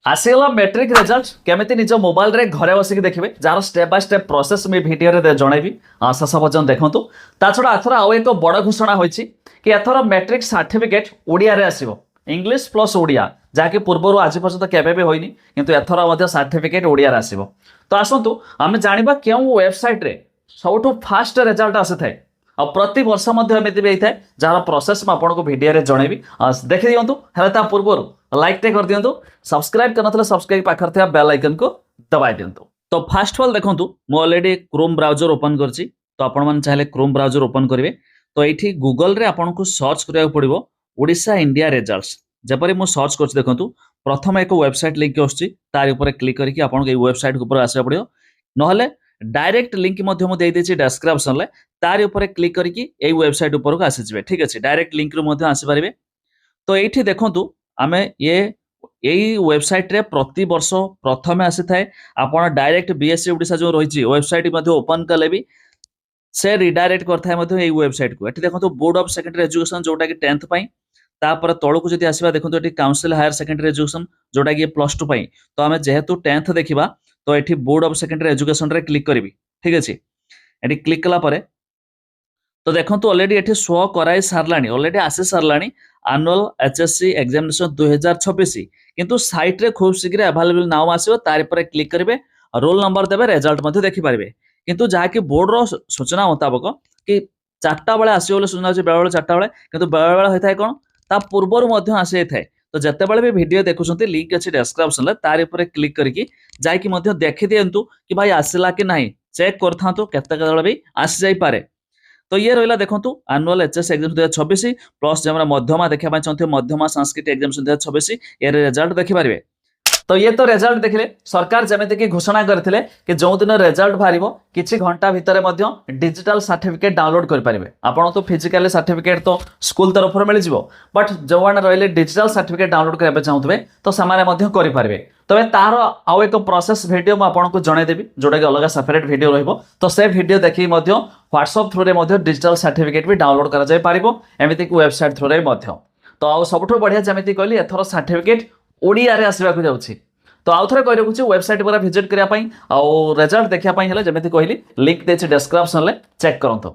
आसीगला matric result केमिति निज mobile रे घरे बसिक देखिए jar step by step process मुझे भिडियो जनइबी शेष पर्यटन देखूँ ता छड़ा एथर आउ एक बड़ घोषणा होती कि एथर मैट्रिक सर्टिफिकेट ओडिया रे आसीबो इंग्लिश प्लस ओडिया जहाँकि पूर्व आज पर्यटन केवे भी होइनी किंतु एथर सर्टिफिकेट ओडिया रे आसीबो। तो आसतु आमे जानिबा केउ वेबसाइट रे सबठु फास्ट रिजल्ट आसी थाए और प्रति वर्ष एमती भी होता है जार प्रोसेस मुझे भिडियो जनइबी देखी दिंतु है पूर्व लाइक टे कर दिंतु सब्सक्राइब करनथले सब्सक्राइब पाखर थिया बेल आइकन को दबाई दिंतु। तो फास्ट ऑल देखंतु मु ऑलरेडी क्रोम ब्राउजर ओपन करछि तो आपण मन चाहे क्रोम ब्राउजर ओपन करेंगे तो ये गूगल रे आपन को सर्च करिया पड़िबो ओडिशा इंडिया रिजल्ट्स जेपरि मु सर्च करछि देखंतु प्रथम एक वेबसाइट लिंक आछि तार ऊपर क्लिक करके आपन के वेबसाइट ऊपर आसे पड़ियो नहले डायरेक्ट लिंक मध्य मु दे देछि डिस्क्रिप्शन ले तार ऊपर क्लिक करके ए वेबसाइट ऊपर को आसी जिवे ठीक अछि डायरेक्ट लिंक रो मध्य आसी परिबे। तो एठी देखंतु आमे ये यही वेबसाइट रे प्रति वर्ष प्रथम आसी थाए आपण डायरेक्ट बीएससी ओडिशा जो रही वेबसाइट मध्य ओपन कले भी से रिडायरेक्ट करथाय मध्य एही वेबसाइट को एठी देखंतु बोर्ड ऑफ सेकेंडरी एजुकेशन जोटा कि 10th पई तापर तळकु जदि आसीबा देखंतु एठी काउंसिल हायर सेकेंडरी एजुकेशन जोटा कि +2 पई तो आमे जेहेतु 10th देखिबा तो एठी बोर्ड ऑफ सेकेंडरी एजुकेशन रे क्लिक करबी ठीक अछि एठी क्लिक कला परे तो देखंतु ऑलरेडी एठी शो कराई सारलानी ऑलरेडी आसी सारलानी एनुअल एचएससी एग्जामिनेशन 2026 किंतु साइट रे खूब शीघ्र अवेलेबल नाउ आसीबो तार पर क्लिक करिवे रोल नंबर देबे रिजल्ट मध्ये देखि पारिबे किंतु जहा कि बोर्ड रो सूचना मुताबिक कि 4टा बेले आसीबो बोले सूचना अछि बेले 4टा बेले किंतु बेले होय थाय कोन ता पूर्वरु मध्ये आसी थाय तो जते बेले भी वीडियो देखुछंती लिंक अछि डिस्क्रिप्शन ले तार ऊपर क्लिक करके जाय कि मध्ये देखि दियंतु कि भाई आसिला कि नाही चेक करथांतु केते केते भी आसी जाय पारे। तो ये रहा देखो एनुअल एचएस एग्जाम 2026 प्लस जब मध्यमा देखा चाहते मध्यमा सांस्कृतिक एग्जाम 2026 ये रिजल्ट देखिपारे। तो ये तो रिजल्ट देखिले सरकार जमेती कि घोषणा करथिले कि जो दिन रिजल्ट बाहरिबो किछि घंटा भितरे मध्य डिजिटल सर्टिफिकेट डाउनलोड कर पारिबे आपण तो फिजिकल सर्टिफिकेट तो स्कूल तरफ मिल जिवो बट जो माने रहले डिजिटल सर्टिफिकेट डाउनलोड करबे चाहथबे तो समाने मध्य करि पारिबे। तबे तार आउ एक प्रोसेस वीडियो मैं आपको जणै देबी जोटा कि अलग सेपरेट वीडियो रहइबो तो से वीडियो देखि मध्य व्हाट्सएप थ्रू रे मध्य डिजिटल सर्टिफिकेट भी डाउनलोड करा जाय पारिबो एमिति कि वेबसाइट थ्रू रे मध्य। तो आउ सबठो बढ़िया जमिति कहली एथरो सर्टिफिकेट ओडिया रे आसीबा को जाउछि तो आउ थरे कहि रखुछि वेबसाइट पर विजिट करिया पई आउ रिजल्ट देखिया पई हेले जमिति कहली लिंक देछि डिस्क्रिप्शन ले चेक करंतो।